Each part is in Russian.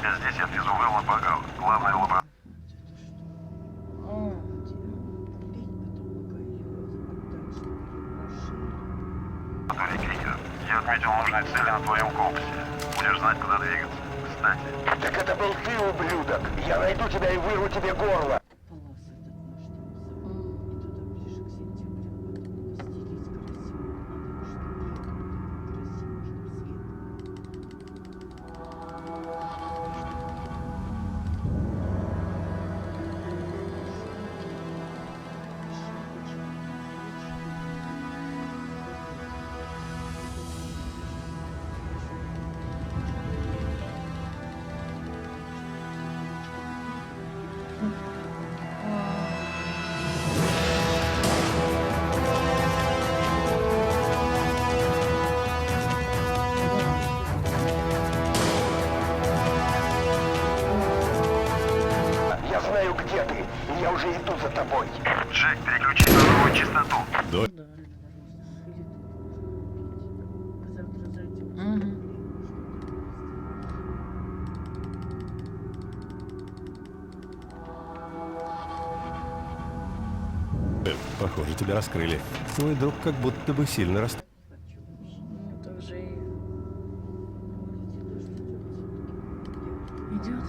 тебя здесь, я отвезу в Элла-Багал. Главная лаборатория. Крикера. Я отметил нужные цели на твоем компасе. Будешь знать, куда двигаться. Кстати. Так это был ты, ублюдок. Я найду тебя и вырву тебе горло. Я знаю, где ты, и я уже иду за тобой. Джек, переключи на новую частоту. Да. Похоже, тебя раскрыли. Твой друг как будто бы сильно растет. Ну, так же и идет.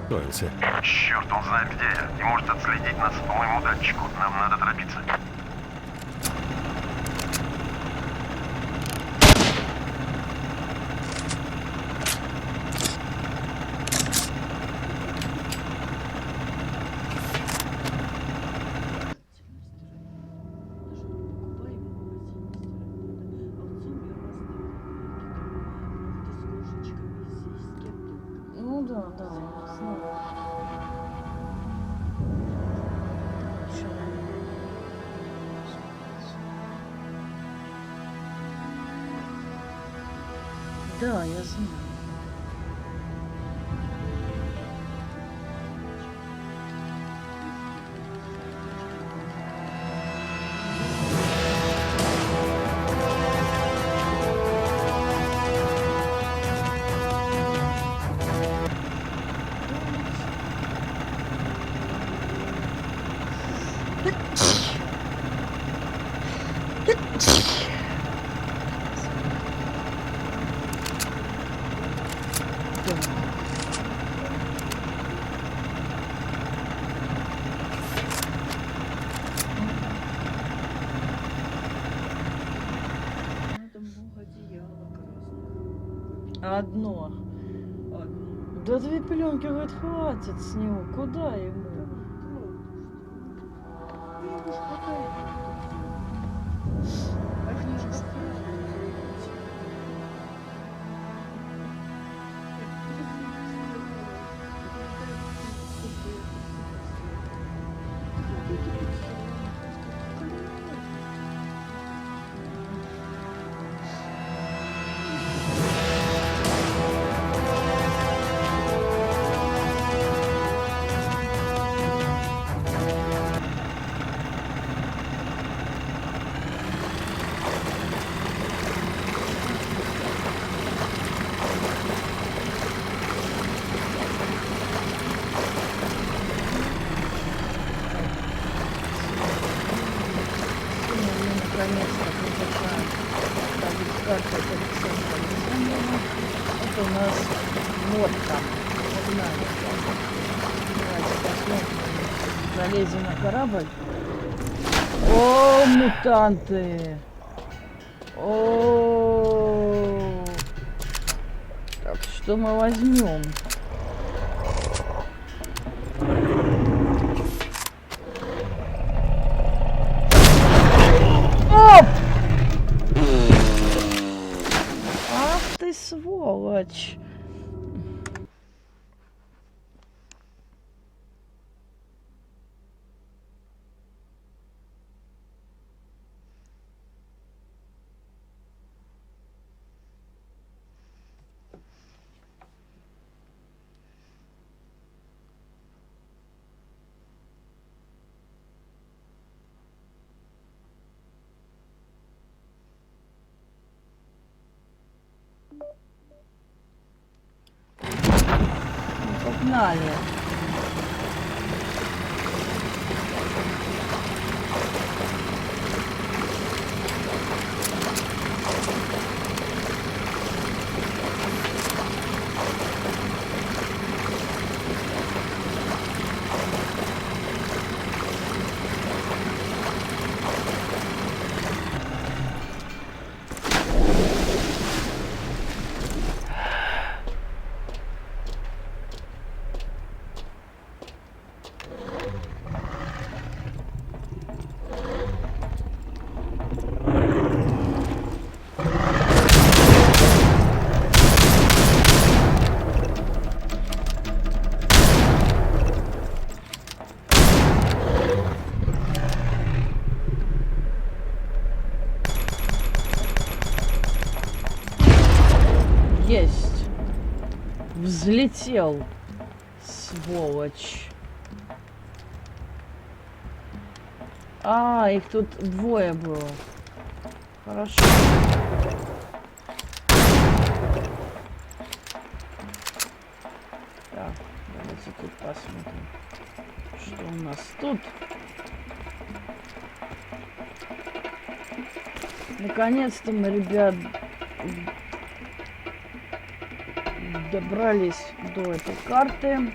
Строился. Черт, он знает, где я. И может отследить нас по моему датчику. Нам надо торопиться. Ну да, да, снова. Да, я знаю. Одно. Да две пеленки, говорит, хватит с него. Куда ему? Наконец-то выпускаем ставить карту Александра Александровна. Это у нас лодка. Погнали. Давайте посмотрим. Залезем на корабль. О, мутанты! О, так, что мы возьмем? Ах ты сволочь! погнали. Есть. Взлетел. Сволочь. А, их тут двое было. Хорошо. Так, давайте тут посмотрим, что у нас тут. Наконец-то мы, ребят, добрались до этой карты.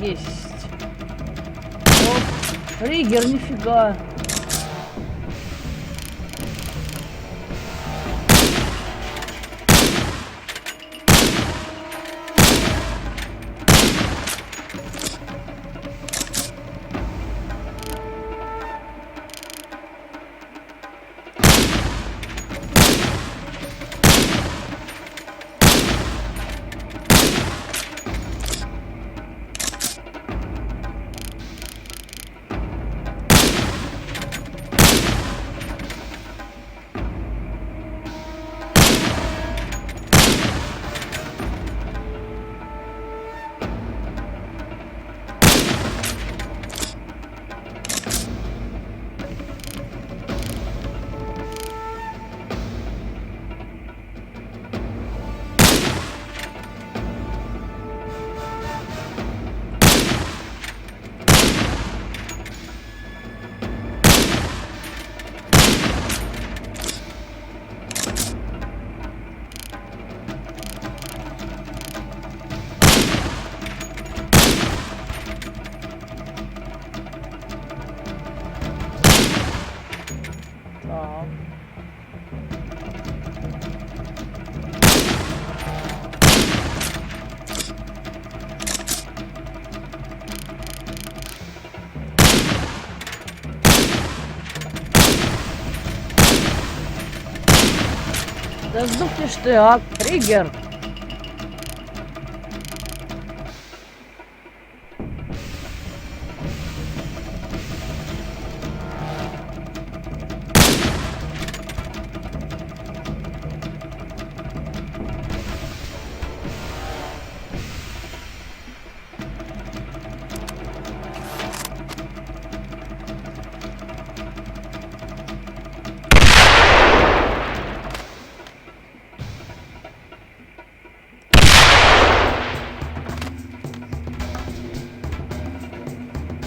Есть. Оп. Ригер, нифига. Так. Да сдохнешь ты, а, Ригер.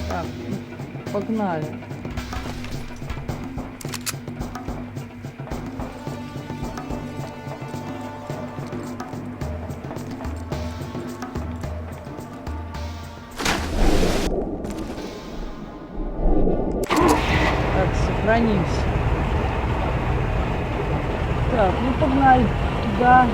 Так, погнали. Так, сохранимся. Так, ну погнали туда.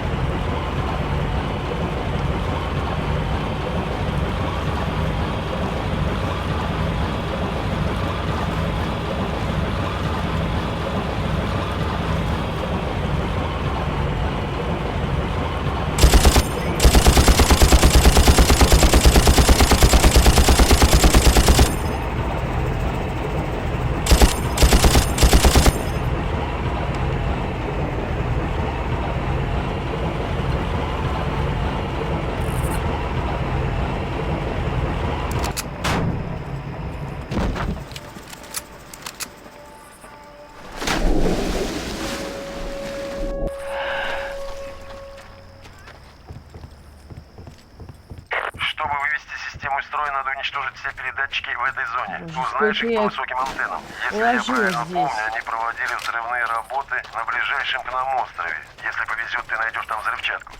уровне. Боже, Узнаешь сколько их я по их высоким антеннам. Если я уложила правильно здесь. помню, они проводили взрывные работы на ближайшем к нам острове. Если повезет, ты найдешь там взрывчатку.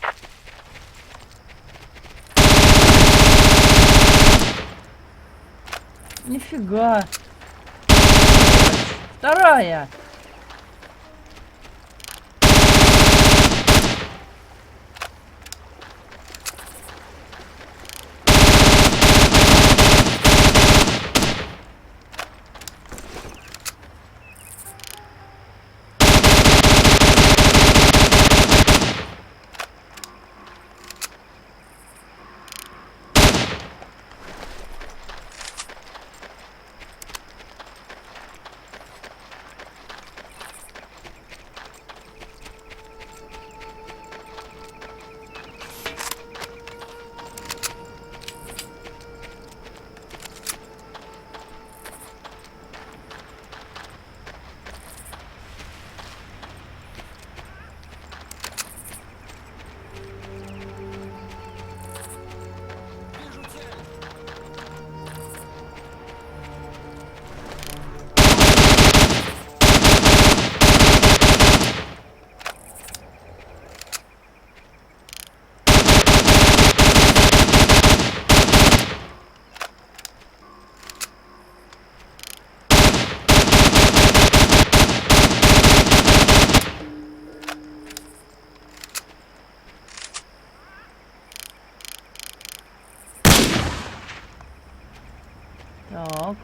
Нифига. Вторая. Так.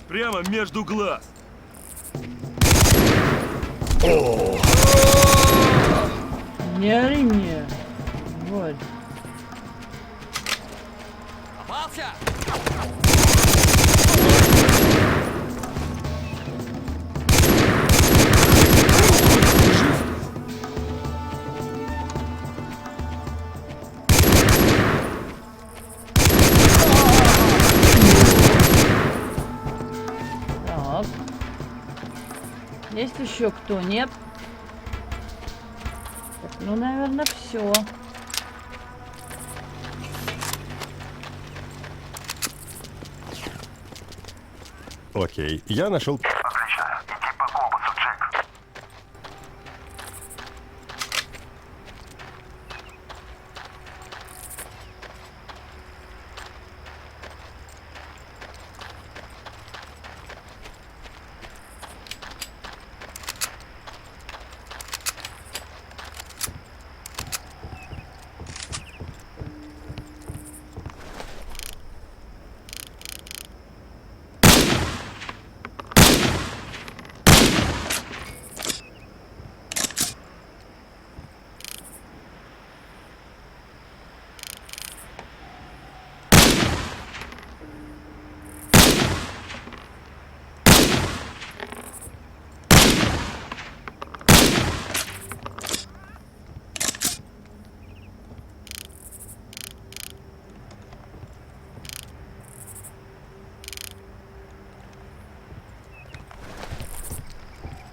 Прямо между глаз. Не ори мне. Вот. Попался! Так. Есть еще кто? Нет? Так, ну, наверное, все. Окей, я нашел... Отлично. Иди по компасу, Джек.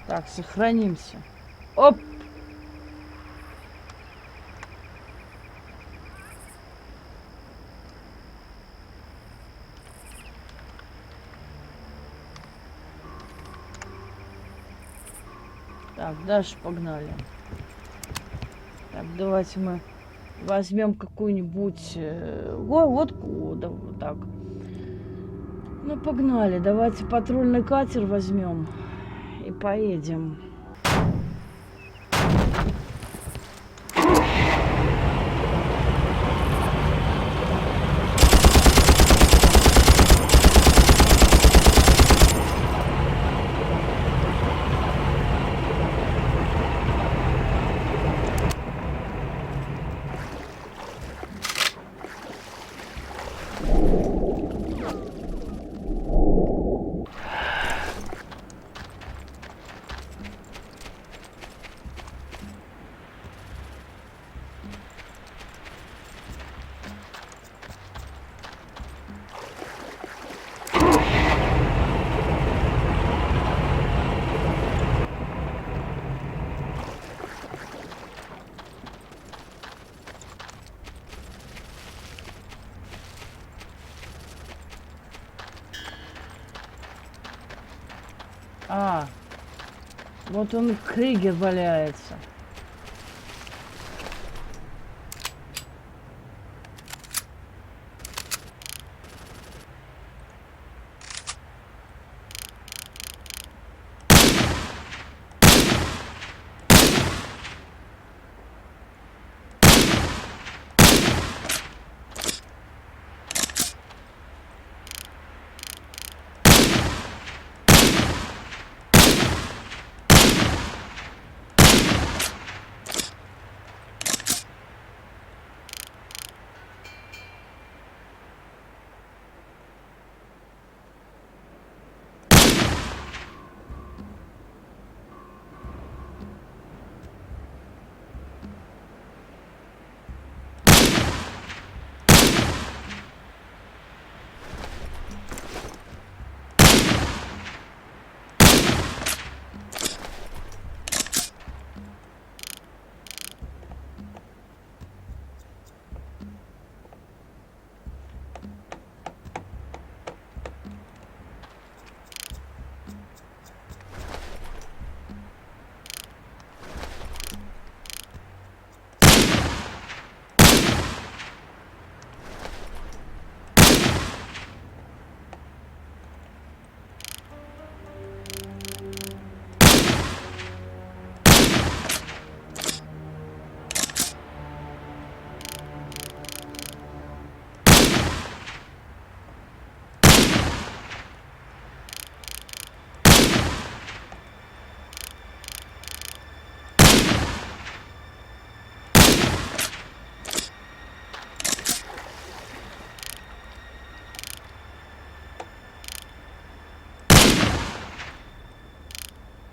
Так, сохранимся. Оп! Так, дальше погнали. Так, давайте мы возьмем какую-нибудь водку, да, вот так. Ну, погнали. Давайте патрульный катер возьмем и поедем. А, вот он, Кригер, валяется.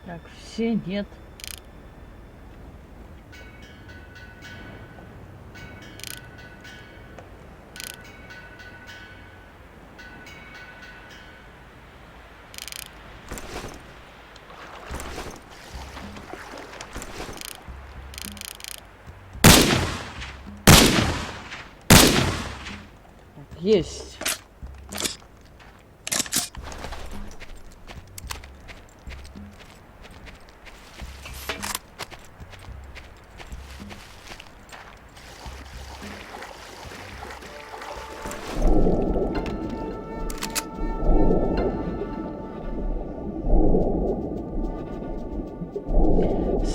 Так, все нет. Так, есть.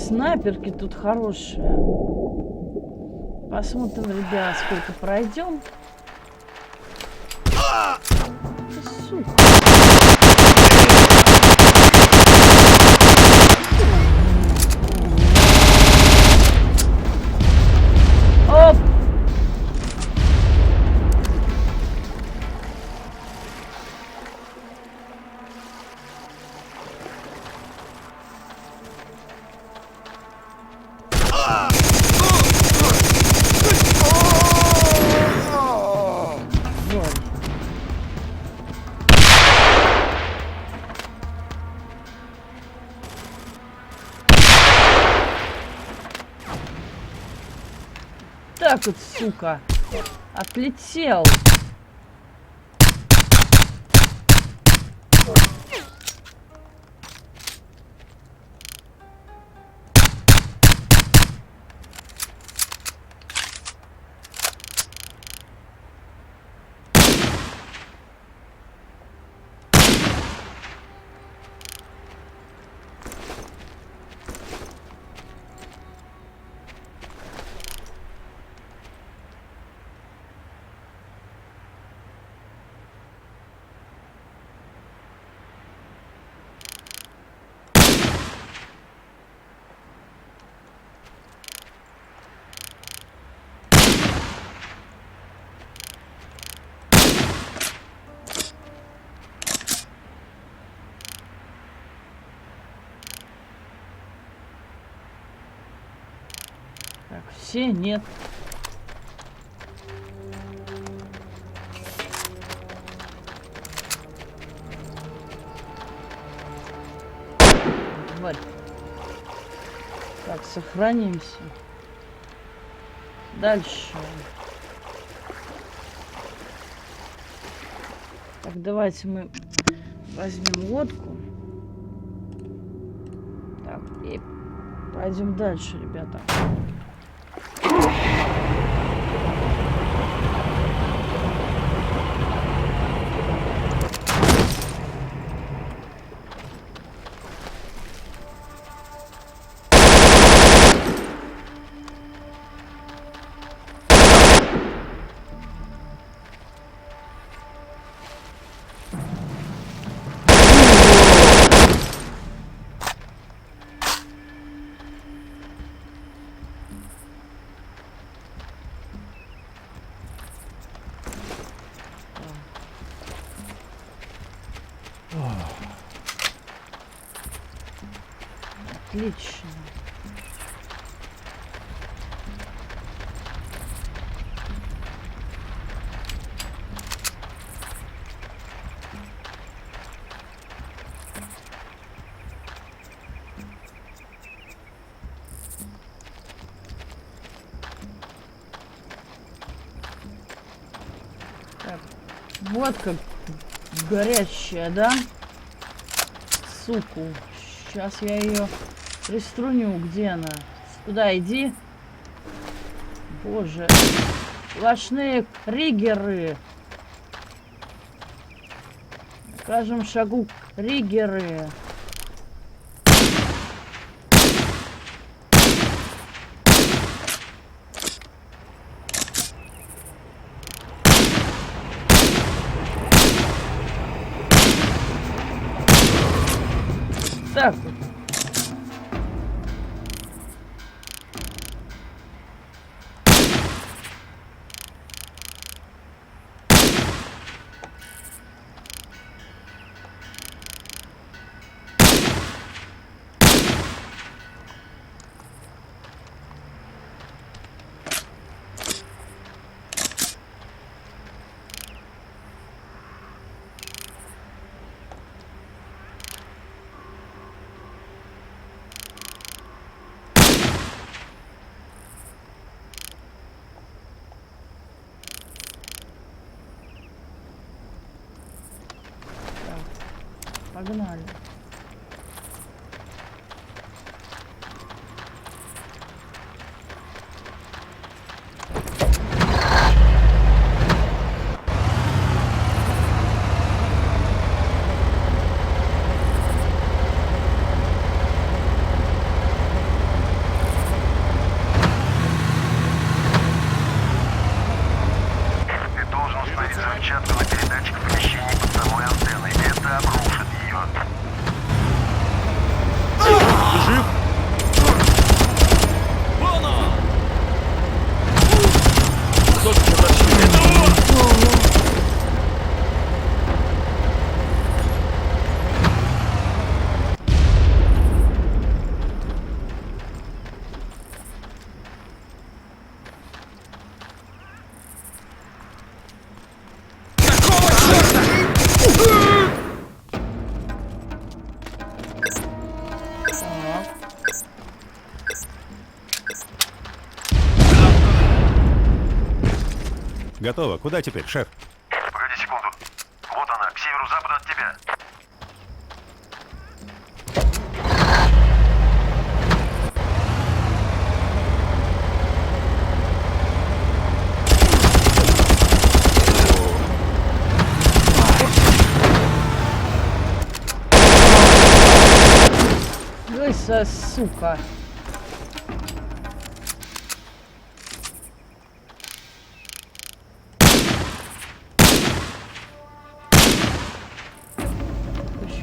Снайперки тут хорошие. Посмотрим, ребят, сколько пройдем. Сука. Оп! Так вот, сука, отлетел. Так, все нет. Тварь. Так, сохранимся. Дальше. Так, давайте мы возьмем лодку. Так, и пойдем дальше, ребята. Отлично. Так, водка горячая, да? Суку. Сейчас я ее приструню. Где она? Туда иди. Боже. Сплошные риггеры. На каждом шагу риггеры. Так вот. Погнали. Ты должен установить взрывчатку на передатчик в помещении под самой антенной. Это обрушит ее. Ты жив? Вон он! Только подошли. Это он! Готово. Куда теперь, шеф? Погоди секунду. Вот она, к северо-западу от тебя. Лысая сука.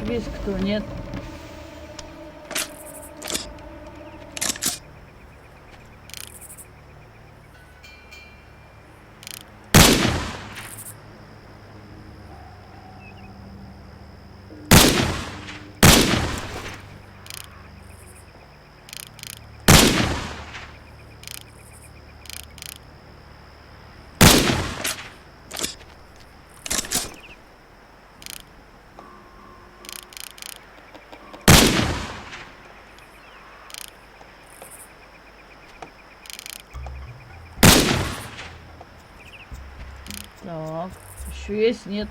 Весь кто нет. Так, еще есть, нет.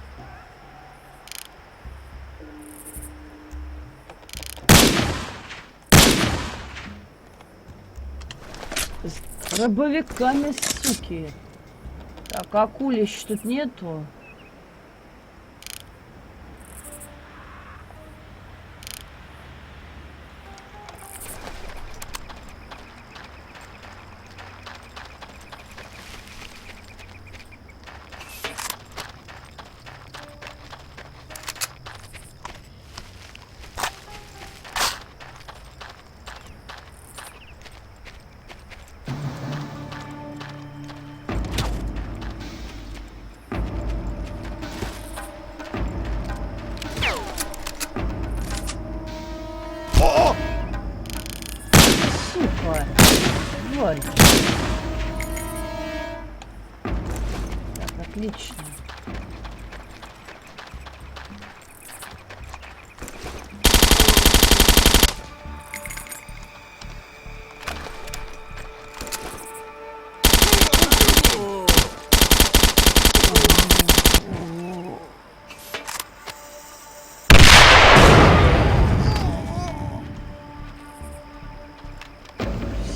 Рабовиками, суки. Так, акулищ тут нету. Сука. Тварь. Так, отлично.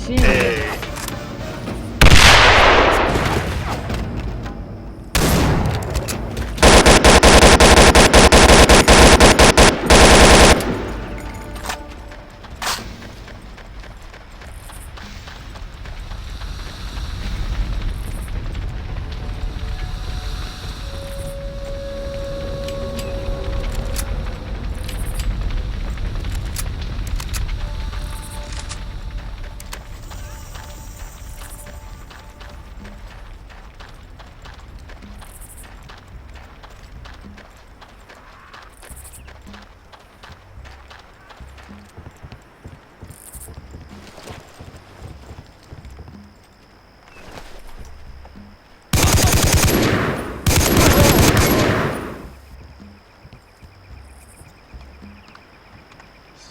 Сильно.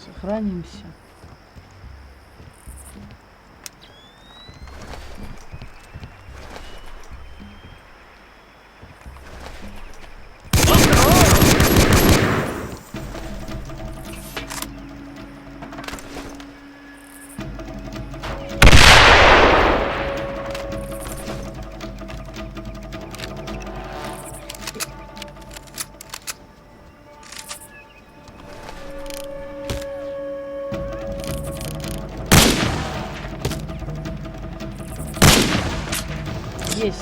Сохранимся. Есть.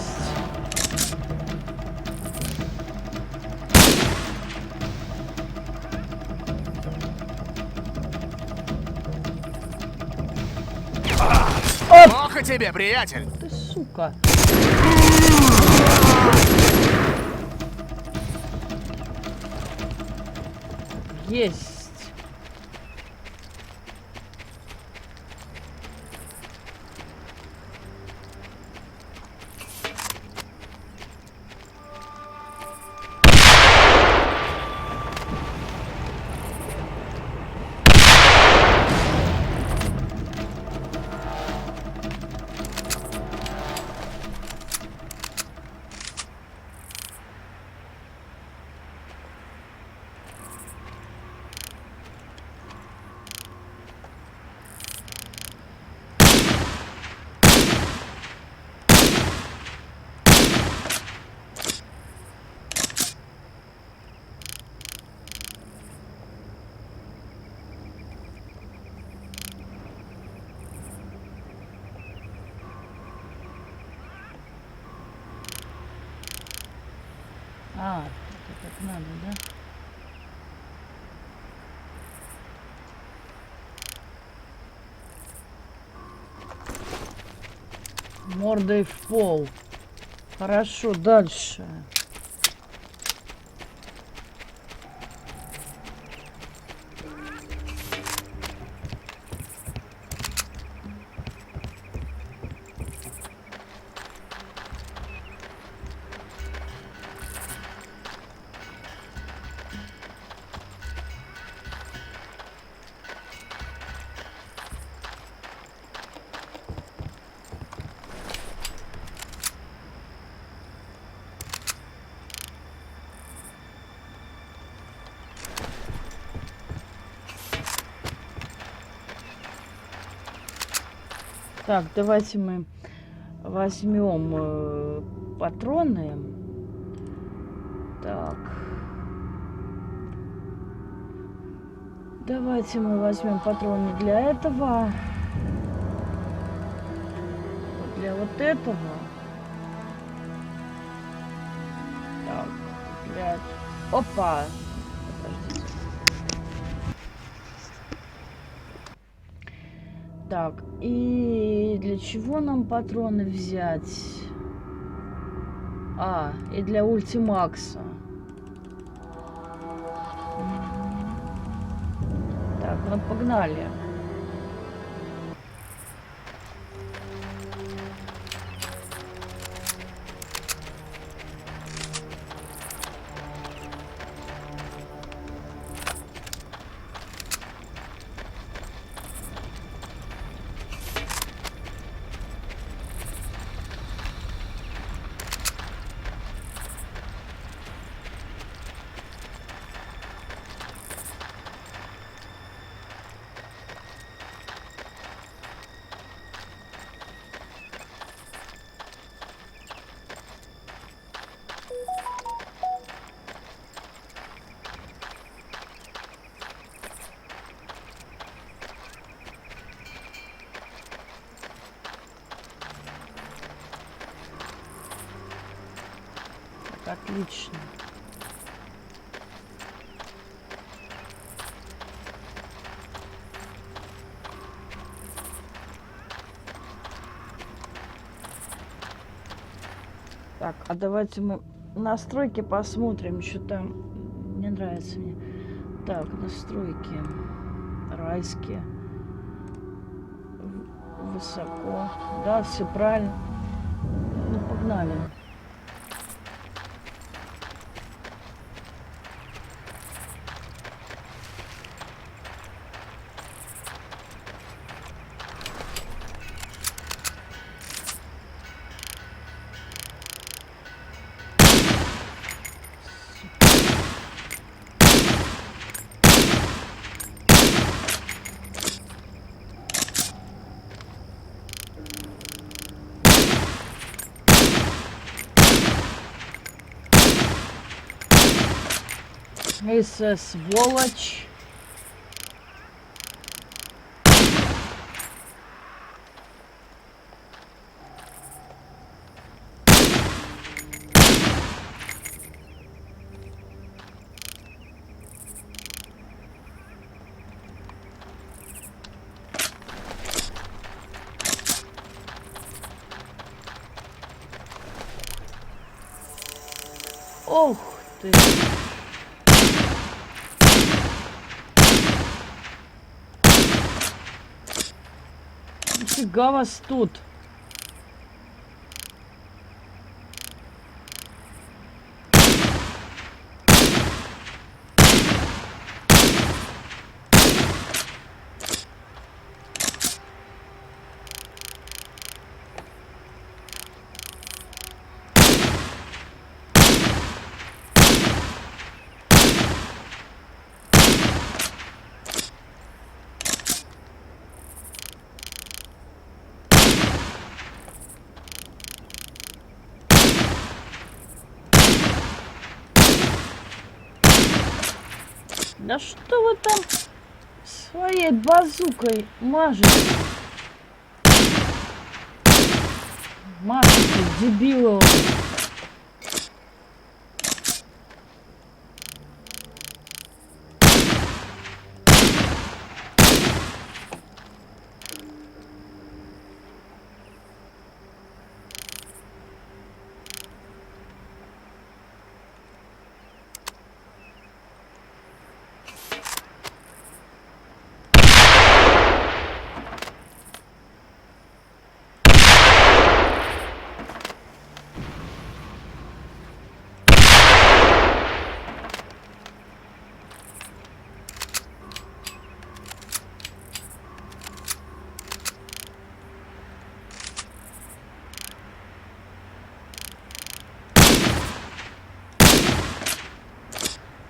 Плохо тебе, приятель. Ты сука. Есть. А, это так надо, да? Мордой в пол. Хорошо, дальше. Так, давайте мы возьмем патроны. Так. Давайте мы возьмем патроны для этого. Вот для вот этого. Так. Для... Опа! Подождите. Так, и для чего нам патроны взять? А, и для ультимакса. Так, ну погнали. Отлично. Так, а давайте мы настройки посмотрим, что там не нравится мне. Так, настройки. Райские. Высоко. Да, все правильно. Ну, погнали. Сволочь. Ох ты. Нифига вас тут. Да что вы там своей базукой мажете? Мажете, дебилы.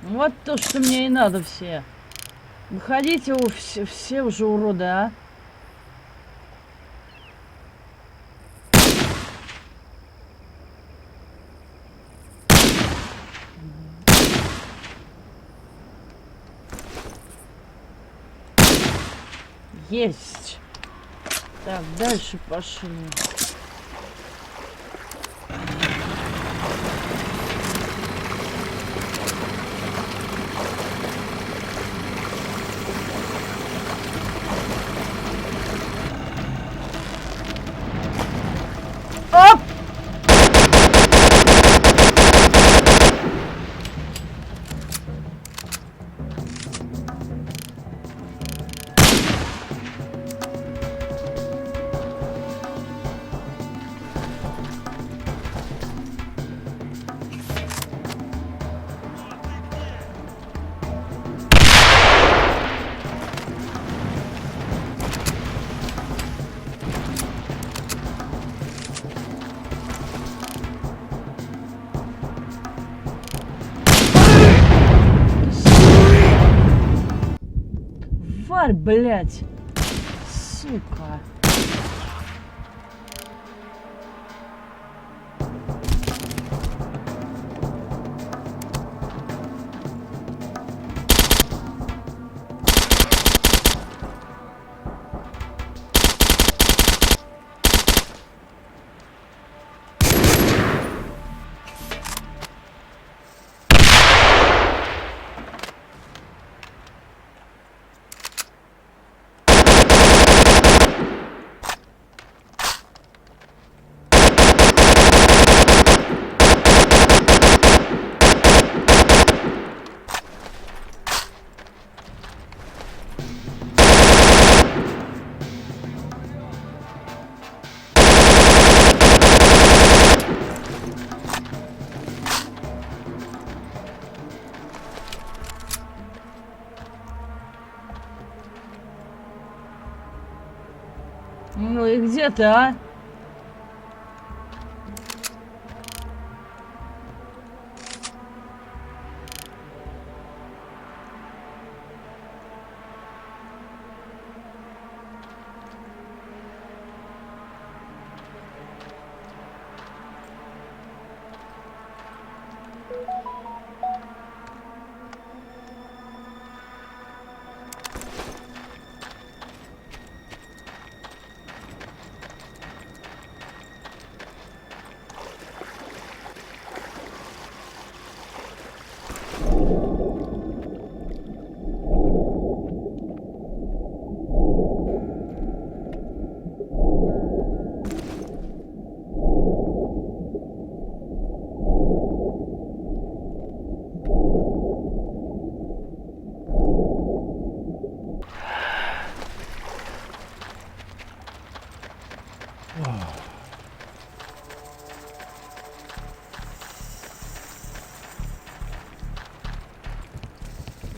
Вот то, что мне и надо все. Выходите вы все уже уроды, а? Есть. Так, дальше пошли. Оп! Тварь, блядь. Сука. Ну и где ты, а?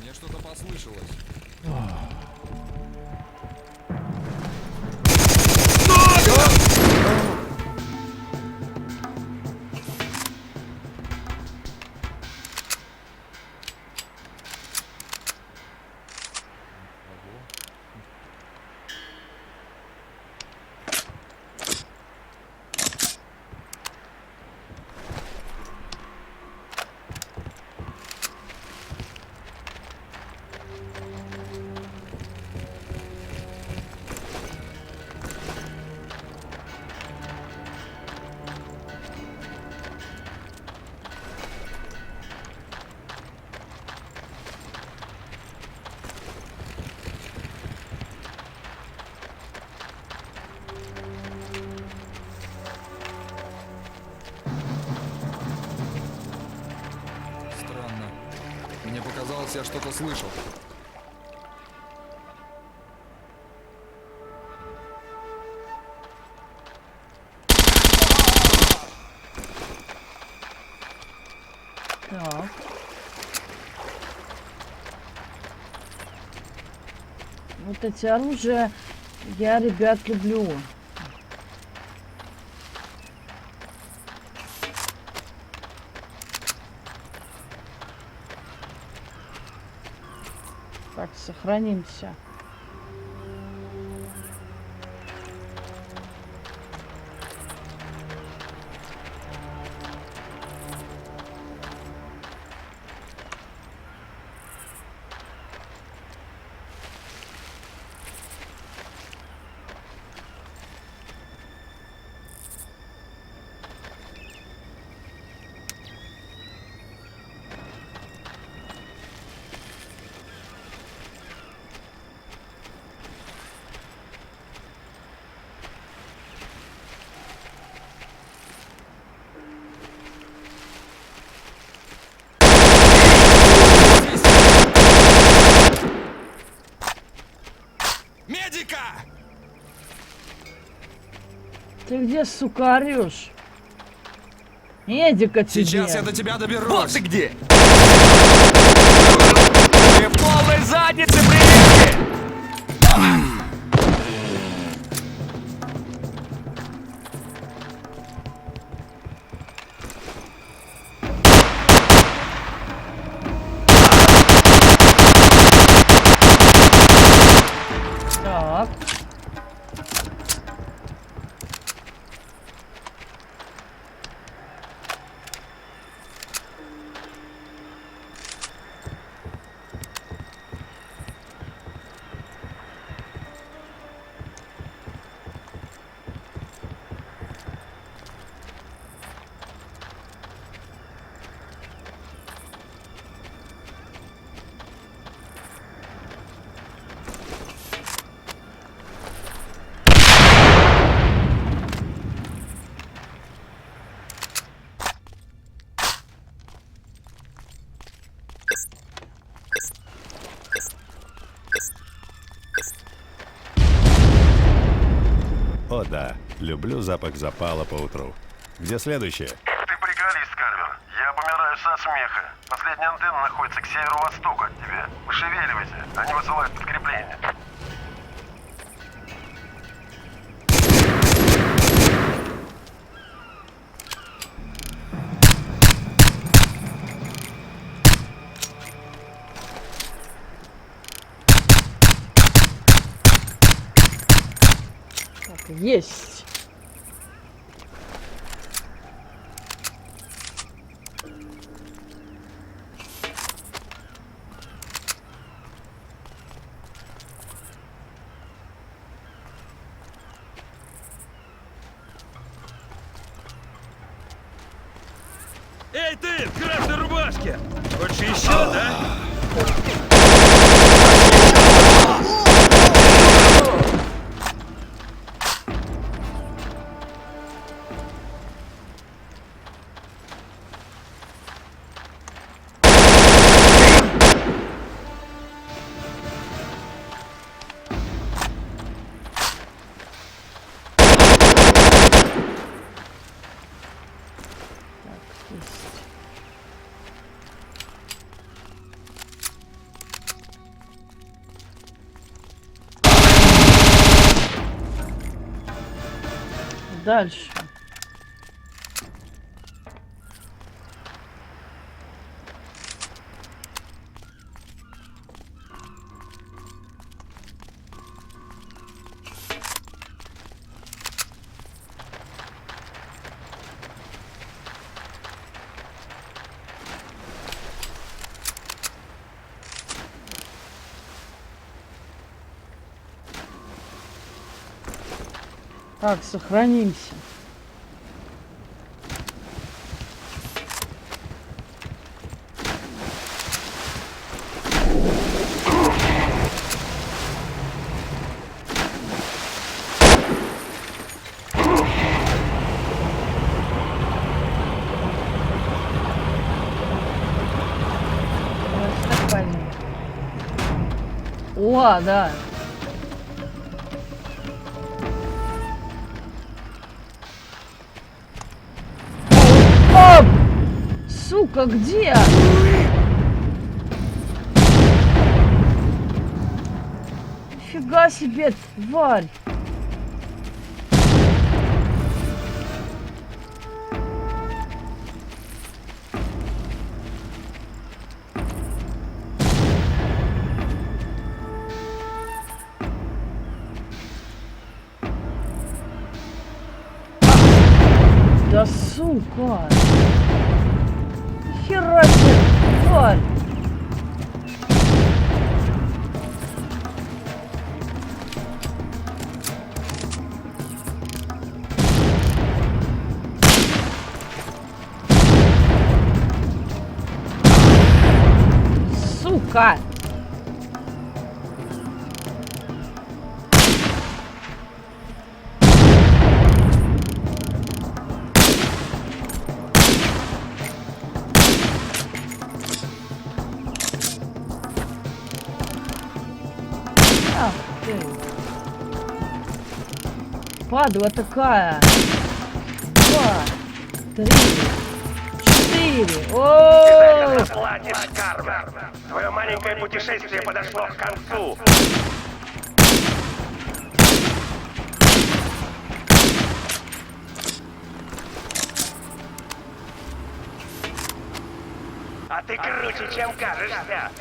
Мне что-то послышалось. Странно. Мне показалось, я что-то слышал. Так. Вот эти оружия я, ребят, люблю. Так, сохранимся. Ты где, сука, орёшь? Эдика тебе. Сейчас я до тебя доберусь. Вот ты где! Ты в полной заднице, приедете! Так. О да, люблю запах запала по утру. Где следующее? Ты приколист, Карвер. Я помираю со смеха. Последняя антенна находится к северо-востоку от тебя. Пошевеливайся, они высылают подкрепление. Так, есть. Эй ты, в красной рубашке! Хочешь еще, да? Есть. Дальше. Так, сохранимся. О, да. Оп! Сука, где? Фига себе, тварь. Да сука! Хера себе, тварь! Сука! Ах ты. Падла такая. 2, 3, 4. О! Заплатишь, Карвер! Твое маленькое путешествие подошло к концу! А ты круче, чем кажешься!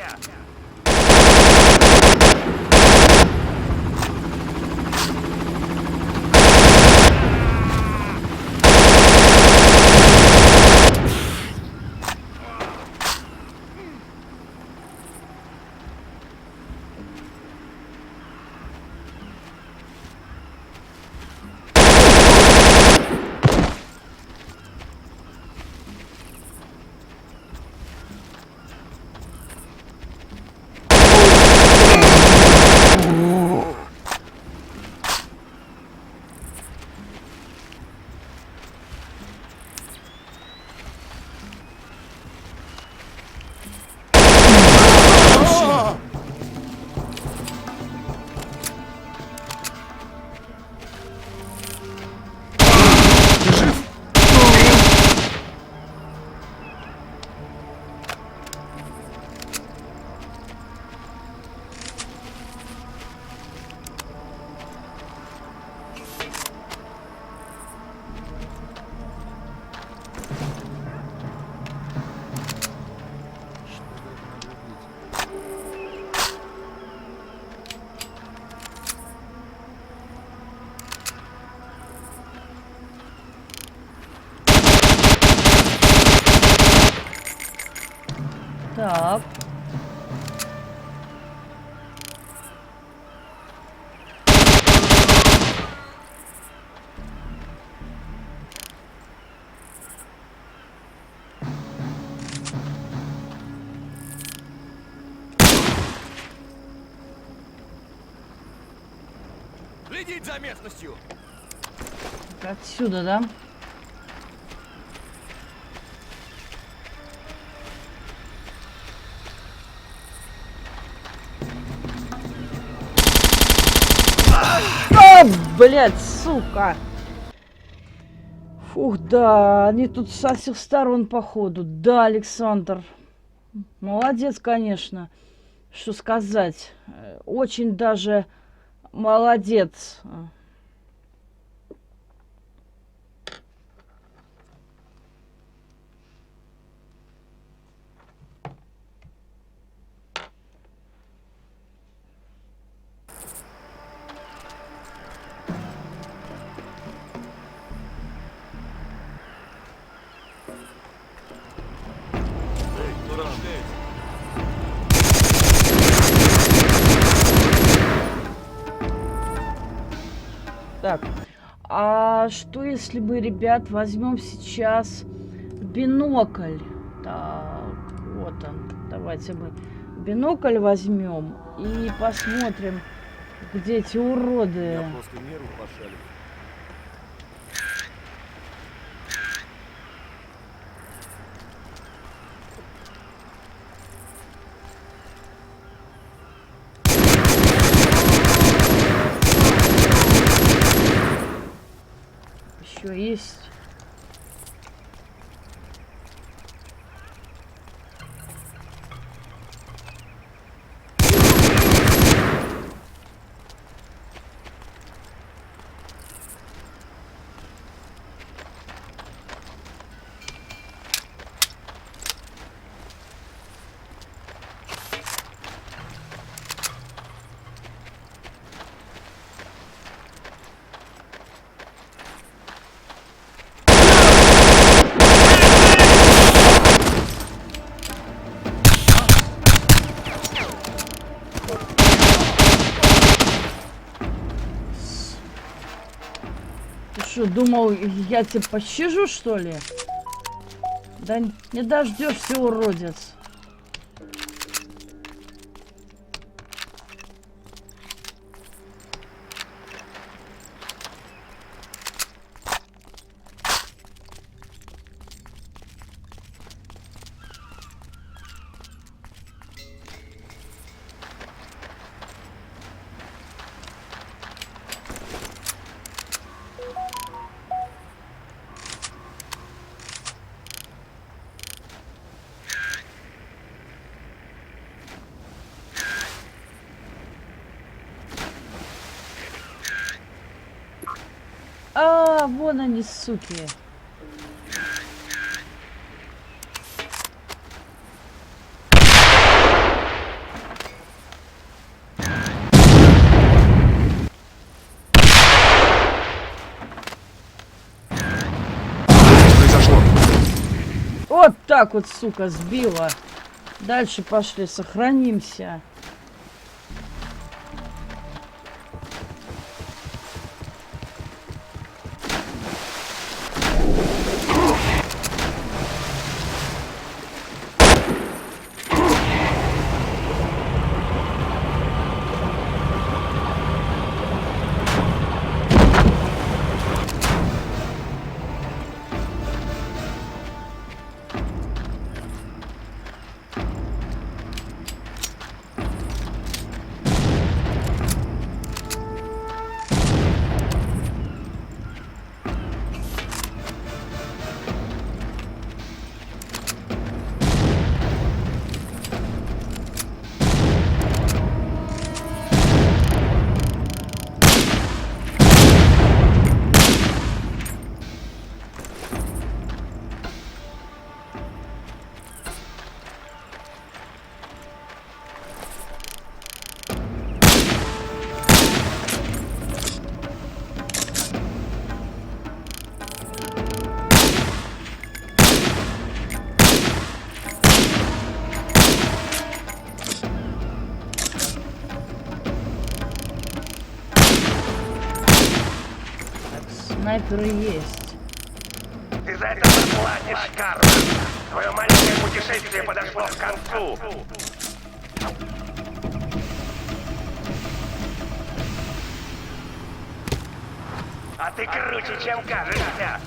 Так. Следить за местностью! Отсюда, да? Блять, сука! Фух, да, они тут со всех сторон, походу. Да, Александр. Молодец, конечно. Что сказать. Очень даже молодец. Так, а что если мы, ребят, возьмем сейчас бинокль? Так, вот он. Давайте мы бинокль возьмем и посмотрим, где эти уроды. Просто нервы пошали. Еще есть. Что, думал, я тебя пощажу, что ли? Да не дождешься, уродец. А, вон они, суки. Произошло. Вот так вот, сука, сбила. Дальше пошли, сохранимся. Снайперы есть. Ты за это заплатишь, Карл. Твое маленькое путешествие подошло к концу. А ты круче, чем кажешься.